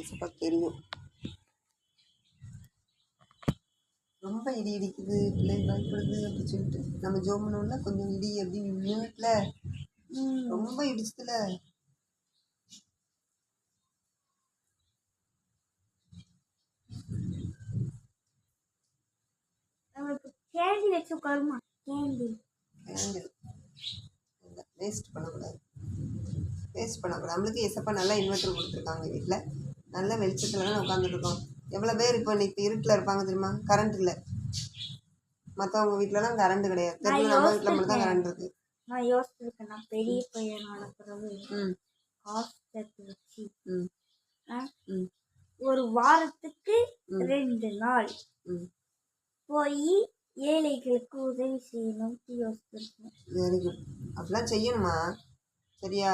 ஏசப்பாக்கு தெரியும். ரொம்ப இடி இடிக்குது, பிள்ளை பயப்படுது அப்படி சொல்லிட்டு நம்ம ஜோம் பண்ணோம்னா கொஞ்சம் இடி அப்படி வீட்டில் ரொம்ப இடிச்சதுல. கேண்டி வச்சு உட்காருமா. கேண்டி வேஸ்ட் பண்ணக்கூடாது. நம்மளுக்கு ஏசப்பா நல்லா இன்வெர்டர் கொடுத்துருக்காங்க வீட்டில். நல்ல வெளிச்சத்துலலாம் உட்காந்துருக்கோம். எவ்வளோ பேர் இப்போ இன்னைக்கு இருட்டில் இருப்பாங்க தெரியுமா? கரண்ட் இல்லை. மற்றவங்க வீட்டிலலாம் கரண்ட் கிடையாது. தெரியும், நம்ம வீட்டில் மட்டும் தான் கரண்ட் இருக்கு. நான் யோசிச்சிருக்கேன், நான் பெரிய பையனோட பிறகு காசு சேர்த்து வச்சு ஒரு வாரத்துக்கு 2 நாள் போய் ஏழைகளுக்கு உதவி செய்யணும்னு யோசிச்சிருக்கேன். Very good. அப்படிலாம் செய்யணுமா? சரியா?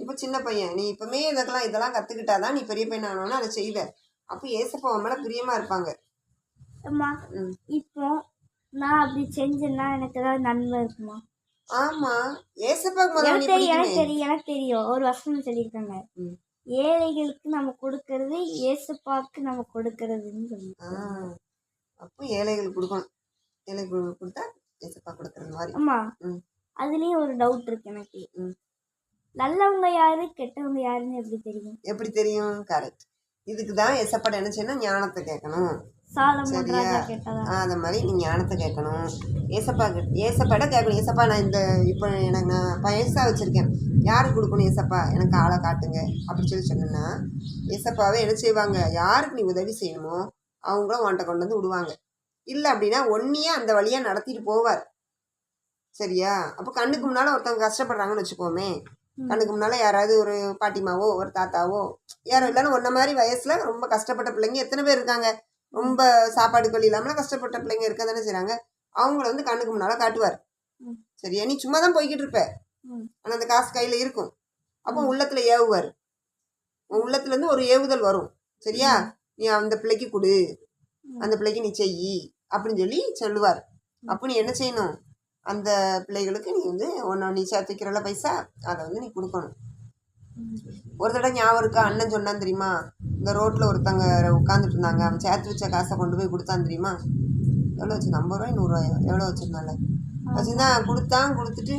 இப்போ சின்ன பையன், நீ இப்பவுமே இதெல்லாம் கற்றுக்கிட்டாதான் நீ பெரிய பையன் ஆனோன்னா அதை செய்வ. அப்போ ஏசப்பா மேலே பிரியமாக இருப்பாங்க. அம்மா, இப்போ நான் அப்படி செஞ்சேன்னா எனக்கு ஏதாவது நன்மை இருக்குமா? ஆமா, ஏசப்பாக்கு எனக்கு தெரியும். ஒரு வசனம் சொல்லியிருக்காங்க, ஏழைகளுக்கு நம்ம கொடுக்கறது ஏசப்பாக்கு நம்ம கொடுக்கறதுன்னு சொல்லி. அப்போ ஏழைகளுக்கு கொடுக்கணும். ஏழைகளுக்கு கொடுத்தா ஏசப்பா கொடுக்கறது மாதிரி. ஆமா. அதுலயும் ஒரு டவுட் இருக்கு எனக்கு. நல்லவங்க யாரு கெட்டவங்க யாருன்னு எப்படி தெரியும்? கரெக்ட். இதுக்கு தான் ஏசப்பாட்ட என்ன செய்யணும்? ஞானத்தை கேட்கணும். சரியா? அதை மாதிரி நீ ஞானத்தை கேட்கணும். ஏசப்பாட்ட கேட்கணும். ஏசப்பா, நான் இப்போ எனக்கு நான் பைசா வச்சுருக்கேன், யாருக்கு கொடுக்கணும் ஏசப்பா? எனக்கு ஆளை காட்டுங்க அப்படி சொன்னேன்னா ஏசப்பாவே என்ன செய்வாங்க? யாருக்கு நீ உதவி செய்யணுமோ அவங்களும் உன்கிட்ட கொண்டு வந்து விடுவாங்க. இல்லை அப்படின்னா ஒன்னியே அந்த வழியாக நடத்திட்டு போவார். சரியா? அப்போ கண்ணுக்கு முன்னால் ஒருத்தவங்க கஷ்டப்படுறாங்கன்னு வச்சுக்கோமே, கண்ணுக்கு முன்னால் யாராவது ஒரு பாட்டிமாவோ ஒரு தாத்தாவோ யாரும் இல்லைன்னா ஒன்றை மாதிரி வயசில் ரொம்ப கஷ்டப்பட்ட பிள்ளைங்க எத்தனை பேர் இருக்காங்க? ரொம்ப சாப்பாடு கொள்ளி இல்லாமல் கஷ்டப்பட்ட பிள்ளைங்க இருக்க தானே செய்கிறாங்க. அவங்கள வந்து கண்ணுக்கு முன்னால் காட்டுவார். சரியா? நீ சும்மா தான் போய்கிட்டு இருப்ப, ஆனால் அந்த காசு கையில் இருக்கும். அப்போ உள்ளத்தில் ஏவுவார். உன் உள்ளத்துலேருந்து ஒரு ஏவுதல் வரும். சரியா? நீ அந்த பிள்ளைக்கு கொடு, அந்த பிள்ளைக்கு நீ செய் அப்படின்னு சொல்லி சொல்லுவார். அப்போ நீ என்ன செய்யணும்? அந்த பிள்ளைகளுக்கு நீ வந்து நீ சேர்த்து வைக்கிறல பைசா, அதை வந்து நீ கொடுக்கணும். ஒரு தடவை ஞாபகம் இருக்கா? அண்ணன் சொன்னான் தெரியுமா? இந்த ரோட்டில் ஒருத்தங்க உட்காந்துட்டு இருந்தாங்க, அவன் சேர்த்து வச்ச காசை கொண்டு போய் கொடுத்தான் தெரியுமா? எவ்வளோ வச்சு? 50 ரூபாய் 100 ரூபாயோ எவ்வளோ வச்சுருந்தால வச்சுருந்தான். கொடுத்துட்டு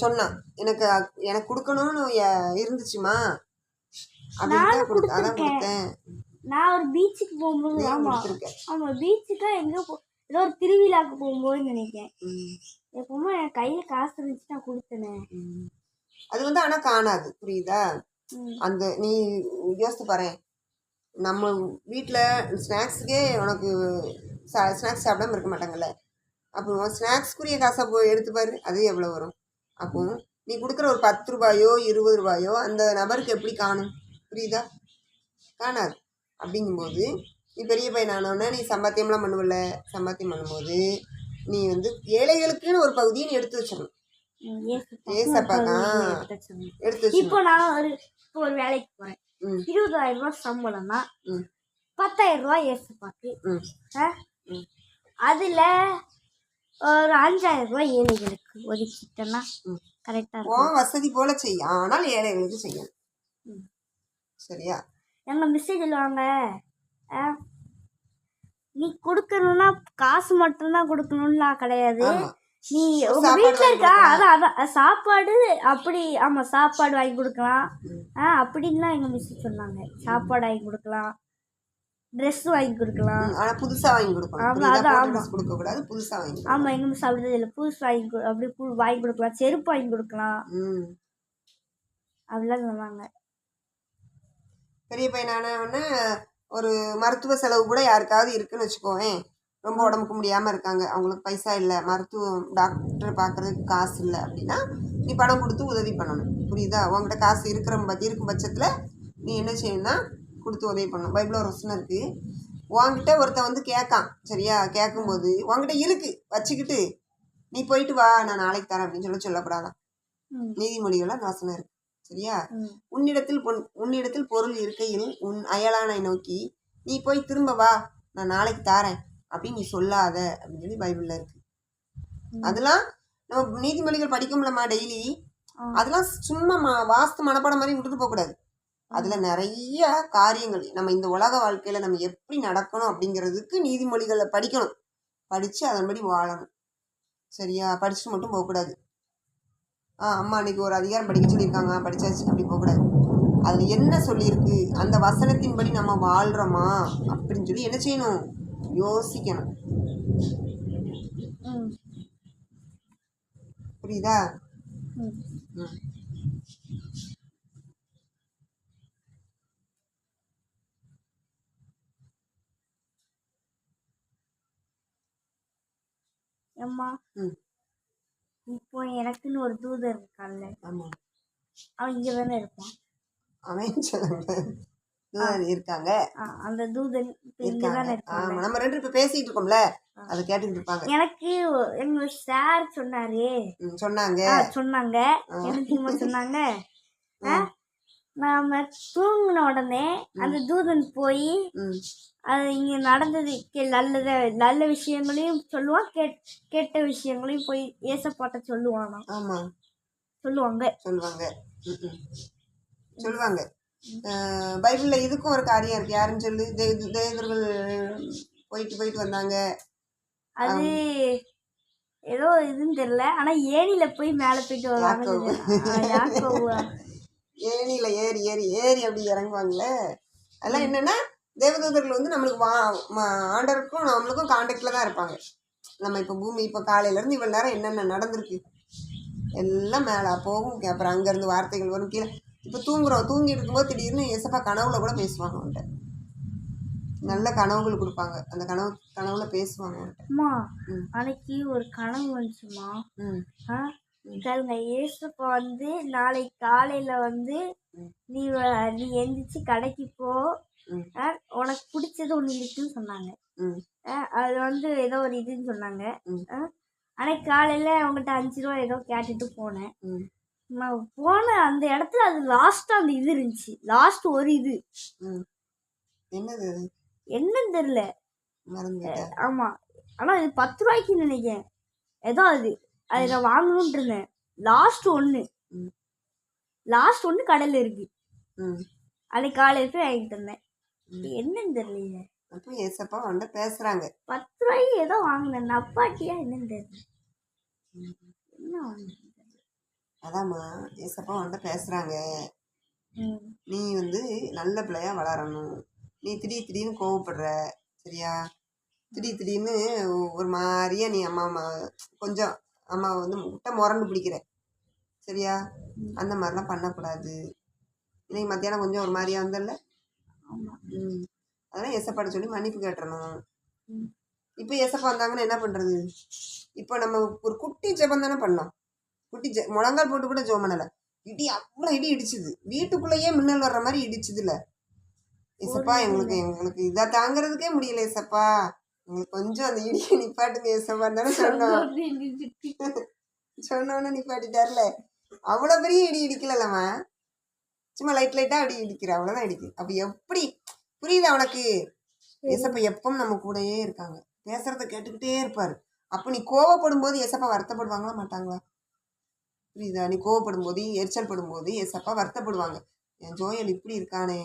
சொன்னான், எனக்கு கொடுக்கணும்னு இருந்துச்சுமா அப்படின்னு. அதான் கொடுத்தேன். நான் ஒரு பீச்சுக்கு போகும்போது, ஆமாம் பீச்சுக்கா எங்கே ஏதோ ஒரு திருவிழாவுக்கு போகும்போது நினைக்கிறேன், எப்பவுமே என் கையில் காசு இருந்துச்சு, நான் கொடுத்தேனே. அது வந்து ஆனால் காணாது. புரியுதா? அந்த நீ யோசித்து பாரு, நம்ம வீட்டில் ஸ்நாக்ஸுக்கே உனக்கு ஸ்நாக்ஸ் சாப்பிடாம இருக்க மாட்டாங்கல்ல. அப்போ ஸ்நாக்ஸ்க்குரிய காசை போய் எடுத்துப்பாரு, அது எவ்வளோ வரும்? அப்போ நீ கொடுக்குற ஒரு 10 ரூபாயோ 20 ரூபாயோ அந்த நபருக்கு எப்படி காணும்? புரியுதா? காணாது. அப்படிங்கும்போது நீ பெரிய பையனானோன்னா நீ சம்பாத்தியம்லாம் பண்ணுவல. சம்பாத்தியம் பண்ணும்போது நீ வந்து ஏழைகளுக்குன்னு ஒரு பகுதியை நீ எடுத்து வச்சிடணும். ஏசப்பாக்கா எடுத்து வச்சு. இப்போ நான் ஒரு வேலைக்கு போறேன், 20,000 ரூபாய் சம்பளம்னா 10,000 ரூபாய் ஏசப்பாக்கு, அதுல ஒரு 5,000 ரூபாய் ஏழைகளுக்கு ஒதுக்கிட்டேன்னா கரெக்டா இருக்கும். வசதி போல செய்ய, ஆனால் ஏழைகளுக்கு செய்யணும். சரியா? எங்க மிஸ்ஸே சொல்லுவாங்க, நீ கொடுக்கணும்னா காசு மட்டும்தான் கொடுக்கணும்லாம் கிடையாது, நீ உங்க வீட்டில் இருக்கா அதான் சாப்பாடு அப்படி. ஆமாம், சாப்பாடு வாங்கி கொடுக்கலாம் அப்படின்லாம் எங்கள் மிஸ் சொன்னாங்க. சாப்பாடு வாங்கி கொடுக்கலாம், ட்ரெஸ் வாங்கி கொடுக்கலாம், ஆனால் புதுசாக வாங்கி கொடுக்கலாம். அதான் கொடுக்கக்கூடாது, புதுசாக வாங்கி. ஆமாம், எங்கள் மிஸ் அப்படிதான் இல்லை, புதுசு அப்படி வாங்கி கொடுக்கலாம், செருப்பு வாங்கி கொடுக்கலாம் அப்படிலாம் சொன்னாங்க. பெரிய பையனானவொன்னே ஒரு மருத்துவ செலவு கூட யாருக்காவது இருக்குன்னு வச்சுக்கோவேன், ரொம்ப உடம்புக்கு முடியாமல் இருக்காங்க, அவங்களுக்கு பைசா இல்லை, டாக்டர் பார்க்குறதுக்கு காசு இல்லை அப்படின்னா நீ பணம் கொடுத்து உதவி பண்ணணும். புரியுதா? உங்கள்கிட்ட காசு இருக்கும் பட்சத்தில் நீ என்ன செய்யணும்னா கொடுத்து உதவி பண்ணணும். பைபிளில் ஒரு வசனம் இருக்குது, உங்ககிட்ட ஒருத்தன் வந்து கேட்கான். சரியா? கேட்கும்போது உங்ககிட்ட இருக்கு வச்சுக்கிட்டு நீ போயிட்டு வா, நான் நாளைக்கு தரேன் அப்படின்னு சொல்லக்கூடாதான். நீதிமொழிகள்லாம் அந்த வசனம் இருக்குது. சரியா? உன்னிடத்தில் பொருள் இருக்கையில் உன் அயலானை நோக்கி நீ போய் திரும்ப வா, நான் நாளைக்கு தாரேன் அப்படின்னு நீ சொல்லாத அப்படின்னு சொல்லி பைபிள்ல இருக்கு. அதெல்லாம் நம்ம நீதிமொழிகள் படிக்கும்லம்மா டெய்லி. அதெல்லாம் சும்மா வாஸ்து மனப்பாடம் மாதிரி விட்டுட்டு போகக்கூடாது. அதில் நிறைய காரியங்கள் நம்ம இந்த உலக வாழ்க்கையில் நம்ம எப்படி நடக்கணும் அப்படிங்கிறதுக்கு நீதிமொழிகளை படிக்கணும். படித்து அதன்படி வாழணும். சரியா? படிச்சுட்டு மட்டும் போகக்கூடாது. அம்மா அன்றைக்கி ஒரு அதிகாரம் படிக்க சொல்லியிருக்காங்க, படித்தாச்சு அப்படி போகக்கூடாது. அதில் என்ன சொல்லியிருக்கு, அந்த வசனத்தின்படி நம்ம வாழ்கிறோமா அப்படின்னு சொல்லி என்ன செய்யணும், யோசிக்கணும். புரியுதா? அம்மா இப்போ எனக்குன்னு ஒரு தூதர் இருக்கான்ல, அவன் இங்க தானே இருப்பான். அவன் சொல்லுங்க இருக்காங்க, அந்த தூதன் இங்க தானே இருக்காங்க. நம்ம ரெண்டு இப்ப பேசிட்டு இருக்கோம்ல, அதை கேட்டுக்கிட்டு இருப்பாங்க. எனக்கு எங்க சார் சொன்னாங்க எனக்கு சொன்னாங்க, நாம தூங்கின உடனே அந்த தூதன் போய் அது இங்க நடந்தது நல்ல விஷயங்களையும் சொல்லுவான், கெட்ட விஷயங்களையும் போய் ஏசப்பாட்ட சொல்லுவானா. ஆமா சொல்லுவாங்க. பைபிள்ல இதுக்கும் ஒரு காரியம் இருக்கு. யாருன்னு சொல்லு. தேவதர்கள் போயிட்டு வந்தாங்க. அது ஏதோ இதுன்னு தெரியல, ஆனா ஏணியில போய் மேல போயிட்டு வருவாங்க. ஏணியில ஏறி அப்படி இறங்குவாங்கல்ல. அதெல்லாம் என்னன்னா, தேவதூதர்கள் வந்து நம்மளுக்கு ஆண்டருக்கும் நம்மளுக்கும் கான்டாக்ட்ல தான் இருப்பாங்க. நம்ம இப்போ பூமி இப்போ காலையிலேருந்து இவ்வளோ நேரம் என்னென்ன நடந்திருக்கு எல்லாம் மேலே போகும். அப்புறம் அங்கேருந்து வார்த்தைகள் வரும் கீழே. இப்போ தூங்கிட்டு இருக்கும்போது திடீர்னு ஏசப்பா கனவுல கூட பேசுவாங்க. அவன்கிட்ட நல்ல கனவுகள் கொடுப்பாங்க. அந்த கனவுல பேசுவாங்க. அம்மா அன்னைக்கு ஒரு கனவு வந்துச்சுமா. ஏசப்பா வந்து நாளைக்கு காலையில வந்து நீ எந்திரிச்சு கடைக்கு போ, உனக்கு பிடிச்சது ஒண்ணு இருக்குன்னு சொன்னாங்க. அது வந்து ஏதோ ஒரு இதுன்னு சொன்னாங்க. அன்னைக்கு காலையில அவங்ககிட்ட 5 ரூபா ஏதோ கேட்டுட்டு போனேன். நான் போன அந்த இடத்துல அது லாஸ்டா அந்த இது இருந்துச்சு. லாஸ்ட் ஒரு இது என்னன்னு தெரியல. ஆமா, ஆனா இது 10 ரூபாய்க்கு நினைக்கிறேன். ஏதோ அது நான் வாங்கணும்னு இருந்தேன். லாஸ்ட் ஒண்ணு கடையில இருக்கு. அன்னைக்கு காலையில போய் வாங்கிட்டு இருந்தேன். என்னன்னு தெரியல. அப்போ ஏசப்பா வந்து பேசுறாங்க. 10 ரூபாய்க்கு ஏதோ வாங்கினேன். அப்பாட்டியா என்னன்னு தெரியல. என்ன அதாம்மா, ஏசப்பா வந்து பேசுறாங்க. நீ வந்து நல்ல பிள்ளையா வளரணும். நீ திடீர்னு கோவப்படுற. சரியா? திடீர்னு ஒரு மாதிரியா நீ கொஞ்சம் அம்மா வந்து முரண்டு பிடிக்கிற. சரியா? அந்த மாதிரிலாம் பண்ணக்கூடாது. இன்னைக்கு மத்தியானம் கொஞ்சம் ஒரு மாதிரியா வந்தல்ல. அதெல்லாம் ஏசப்பாட்ட சொல்லி மன்னிப்பு கேட்டுறணும். இப்போ ஏசப்பா வந்தாங்கன்னா என்ன பண்ணுறது? இப்போ நம்ம ஒரு குட்டி ஜெபம் தானே பண்ணோம். முழங்கால் போட்டு கூட ஜெபம் பண்ணலை. அவ்வளோ இடி இடிச்சுது. வீட்டுக்குள்ளேயே மின்னல் வர்ற மாதிரி இடிச்சுதுல. ஏசப்பா எங்களுக்கு இதை தாங்கிறதுக்கே முடியல. ஏசப்பா எங்களுக்கு கொஞ்சம் அந்த இடியை நிப்பாட்டுங்க ஏசப்பா தானே சொன்னோன்னு நிப்பாட்டிட்டார்ல. அவ்வளோ பெரிய இடி இடிக்கலம்மா, சும்மா லைட்டாக அடி இடிக்கிற, அவ்வளோதான் இடிக்குது. அப்போ எப்படி புரியுதா உனக்கு? ஏசப்பா எப்பவும் நம்ம கூடயே இருக்காங்க. பேசுறத கேட்டுக்கிட்டே இருப்பாரு. அப்போ நீ கோவப்படும் போது ஏசப்பா வருத்தப்படுவாங்களா மாட்டாங்களா? புரியுதா? நீ கோவப்படும் போது, எரிச்சல் படும் போது ஏசப்பா வருத்தப்படுவாங்க. என் ஜோயல் இப்படி இருக்கானே,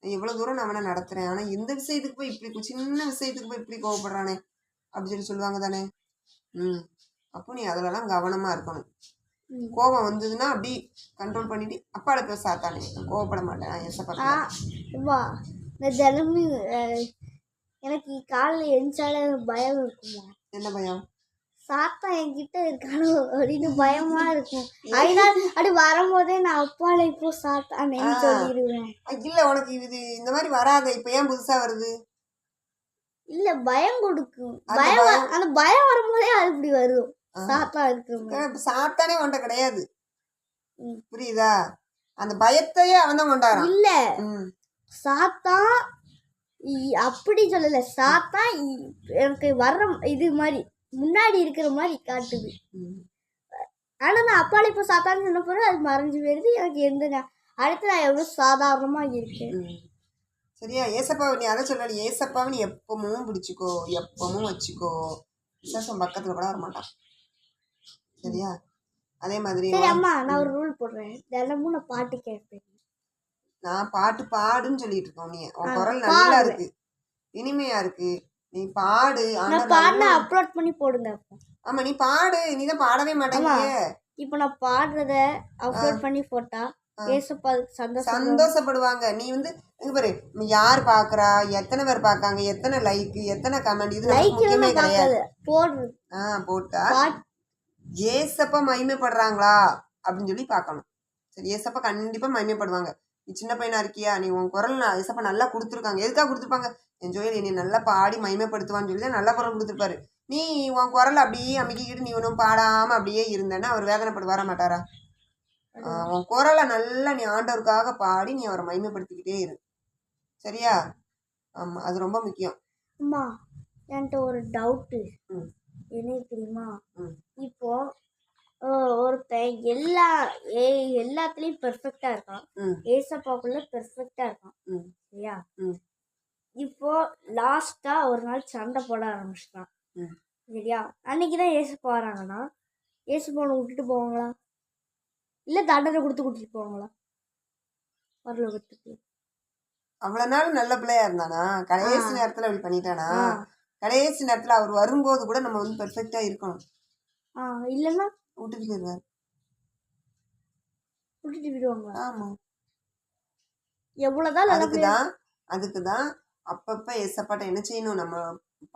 எவ்வளோ தூரம் நான் அவனை நடத்துறேன், ஆனால் இந்த விஷயத்துக்கு போய் இப்படி சின்ன விஷயத்துக்கு போய் இப்படி கோவப்படுறானே அப்படின்னு சொல்லுவாங்க தானே. அப்போ நீ அதிலலாம் கவனமாக இருக்கணும். கோபம் வந்ததுன்னா அப்படி கண்ட்ரோல் பண்ணிட்டு அப்பால பேச சாத்தானே, கோவப்பட மாட்டேன் ஏசப்பா. தினமும் எனக்கு காலையில் எழுந்தாலே பயம் இருக்குமா. என்ன பயம்? சாத்தா என்கிட்ட இருக்கானோ அப்படின்னு பயமா இருக்கும். அதனால அப்படி வரும்போதே நான் அப்பால இப்போ சாத்தானேன்னு சொல்லிடுவேன். இல்ல உனக்கு இது இந்த மாதிரி வராத, இப்ப ஏன் புதுசா வருது? இல்ல பயம் கொடுக்கும். அந்த பயம் வரும்போதே அது இப்படி வரும். சாத்தா இருக்கு. சாத்தானே உன்கிட்ட கிடையாது. புரியுதா? அந்த பயத்தையே அவன் தான் கொண்டாடுறான். இல்ல சாத்தா அப்படி சொல்லல. சாத்தா எனக்கு வர்ற இது மாதிரி முன்னாடி இருக்கிற மாதிரி காட்டுது. ஆனா நான் அப்பால இப்போ சாத்தான்னு சொன்ன பிறகு அது மறைஞ்சு போயிருது. எனக்கு எந்த அடுத்து நான் எவ்வளவு சாதாரணமா இருக்கேன். சரியா? ஏசப்பா நீ அதை சொல்லல. ஏசப்பாவை நீ எப்பவும் பிடிச்சிக்கோ, எப்பவும் வச்சுக்கோ. விசேஷம் பக்கத்துல கூட வர மாட்டான். சரியா? அதே மாதிரி சரி அம்மா, நான் ஒரு ரூல் போடுறேன். தினமும் நான் பாட்டு கேட்பேன். நான் பாட்டு பாடுன்னு சொல்லிட்டு இருக்கோம். நீ உன் குரல் நல்லா இருக்கு, இனிமையா இருக்கு, நீ பாடு. அப்லோட் பண்ணி போடுங்க. ஆமா நீ பாடு, நீ தான் பாடவே மாட்டேங்கியே. இப்போ நான் பாடுறத அப்லோட் பண்ணி போட்டா ஏசப்பா சந்தோஷப்படுவாங்க. நீ வந்து இங்க பாரு, யார் பாக்குறா, எத்தனை பேர் பாக்காங்க, எத்தனை லைக், எத்தனை கமெண்ட், இது முக்கியமே கிடையாது. போட்டா ஏசப்பா மகிமைப்படுறாங்களா அப்படின்னு சொல்லி பார்க்கணும். சரி, ஏசப்பா கண்டிப்பா மகிமைப்படுவாங்க. நீ சின்ன பையனா இருக்கியா, நீ உன் குரல் ஏசப்பா நல்லா கொடுத்துருக்காங்க. எதுக்காக கொடுத்துருப்பாங்க? என் ஜோயல் நீ நல்லா பாடி மகிமைப்படுத்துவான்னு சொல்லி தான் நல்ல குரல் கொடுத்துருப்பாரு. நீ உன் குரல் அப்படியே அமைக்கிக்கிட்டு நீ ஒன்றும் பாடாம அப்படியே இருந்தேன்னா அவர் வேதனைப்பட்டு வர மாட்டாரா? உன் குரலை நல்லா நீ ஆண்டவருக்காக பாடி நீ அவரை மகிமைப்படுத்திக்கிட்டே இரு. சரியா? ஆமா, அது ரொம்ப முக்கியம். அம்மா என்கிட்ட ஒரு டவுட்டு என்ன தெரியுமா? இப்போ ஒருத்தன் எல்லாத்துலயும் பெர்ஃபெக்டா இருக்கான், ஏசப்பாக்குள்ள பெர்ஃபெக்டா இருக்கான், சரியா? இப்போ லாஸ்டா ஒரு நாள் சண்டை போட ஆரம்பிச்சிட்டான், சரியா? அன்னைக்குதான் ஏசப்பா வராங்கன்னா ஏசப்பாவை விட்டுட்டு போவாங்களா, இல்ல தண்டனை கொடுத்து கூட்டிட்டு போவாங்களா பரலோகத்துக்கு? அவ்வளவு நாள் நல்ல பிள்ளையா இருந்தானா, கடைசி நேரத்துல அப்படி பண்ணிட்டானா? கடைசி நேரத்துல அவர் வரும்போது கூட நம்ம வந்து பெர்ஃபெக்டா இருக்கணும். இல்லன்னா விட்டுட்டு போயிடுவார். விட்டுட்டு விடுவாங்க. ஆமா, எவ்வளவுதான் அதுக்குதான் அப்பப்ப ஏசப்பாட்ட என்ன செய்யணும், நம்ம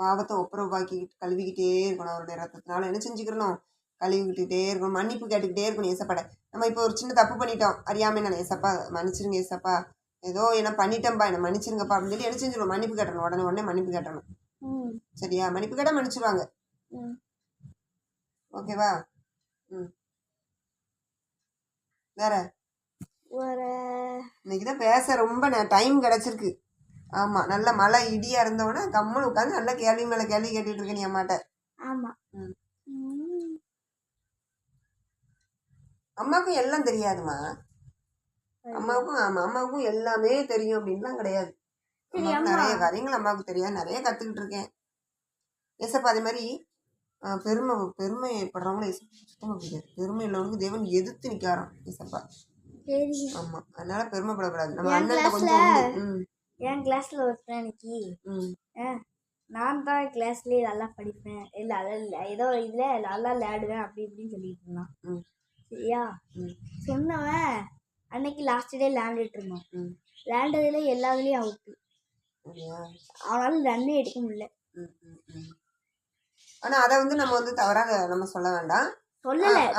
பாவத்தை ஒப்புரவாக்கிக்கிட்டு கழுவிக்கிட்டே இருக்கணும். அவருடைய ரத்தத்தினால என்ன செஞ்சுக்கணும், கழுவிக்கிட்டே இருக்கணும், மன்னிப்பு கேட்டுக்கிட்டே இருக்கணும் ஏசப்பாட்ட. நம்ம இப்போ ஒரு சின்ன தப்பு பண்ணிட்டோம், அறியாம நான் ஏசப்பா மன்னிச்சிருங்க ஏசப்பா, ஏதோ என்ன பண்ணிட்டேன்ப்பா, என்ன மன்னிச்சிருங்கப்பா அப்படின்னு சொல்லி என்ன செஞ்சிடும், மன்னிப்பு கேட்டணும். உடனே மன்னிப்பு கேட்டணும். சரியா? மன்னிப்பு கேட்டா மன்னிச்சிருவாங்க. ஓகேவா? வேற இன்னைக்குதான் பேச ரொம்ப டைம் கிடைச்சிருக்கு. ஆமா, நல்ல மழை இடியா இருந்தவொடனே கம்முன்னு உட்காந்து நல்லா கேள்வி மேல கேள்வி கேட்டுட்டு இருக்க நீ அம்மாட்ட. ஆமா, அம்மாவுக்கும் எல்லாம் தெரியாதுமா. அம்மாவுக்கும் எல்லாமே தெரியும் அப்படின்லாம் கிடையாது. நிறைய காரியங்கள் அம்மாவுக்கு தெரியாது, நிறைய கத்துக்கிட்டு இருக்கேன். ஏசப்பா அதே மாதிரி பெருமைப்படுறவங்கள சுத்தமா பிடிக்காது. பெருமை உள்ளவனுக்கு தேவன் எதிர்த்து நிக்காராம் ஏசப்பா. ஆமா, அதனால பெருமைப்படக்கூடாது. நம்ம அண்ணன் கொஞ்சம் என் கிளாஸ்ல ஒருத்தன் இன்னைக்கு நான் தான் கிளாஸ்லயே நல்லா படிப்பேன், ஏதோ இதுல நல்லா விளையாடுவேன் அப்படி இப்படின்னு சொல்லிட்டு இருந்தான், சரியா? சொன்னவன் அன்னைக்கு லாஸ்ட் டே விளையாண்டுட்டு இருந்தோம், விளையாண்டதுல எல்லாத்துலயும் அவுட்டு, அவனால ரன்னே எடுக்க முடியல. ஆனா அத வந்து நம்ம வந்து தவறாக நம்ம சொல்ல வேண்டாம்.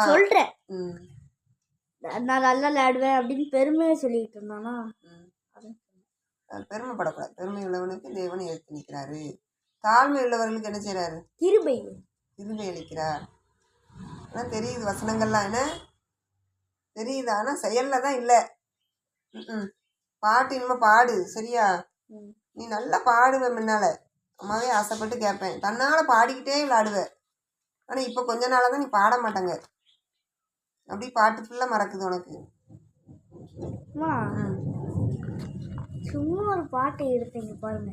சொல்றேன் நான் நல்லா விளையாடுவேன் அப்படின்னு பெருமையை சொல்லிட்டு இருந்தானா. பெருமைப்படக்கூடாது. பெருமை உள்ளவனுக்கு தேவன் எடுத்து நிற்கிறாரு. தாழ்மை உள்ளவர்களுக்கு என்ன செய்யறாரு? கிருபை அளிக்கிறார். ஆனா தெரியுது, வசனங்கள்லாம் என்ன தெரியுது, ஆனா செயல்ல தான் இல்லை. பாட்டு இனிமே பாடு, சரியா? நீ நல்லா பாடுவ. முன்னால அம்மாவே ஆசைப்பட்டு கேட்பேன், தன்னால பாடிக்கிட்டே விளையாடுவேன். ஆனா இப்ப கொஞ்ச நாளா தான் நீ பாட மாட்டாங்க, அப்படி பாட்டு ஃபுல்லா மறக்குது உனக்கு. சும்மா ஒரு பாட்டு எடுத்தீங்க பாருங்க.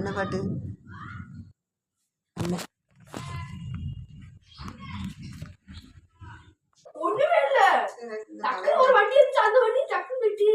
என்ன பாட்டு? ஒண்ணுமே இல்ல, ஒரு வண்டி இருந்துச்சு, அந்த வண்டி டக்குன்னு போயிட்டு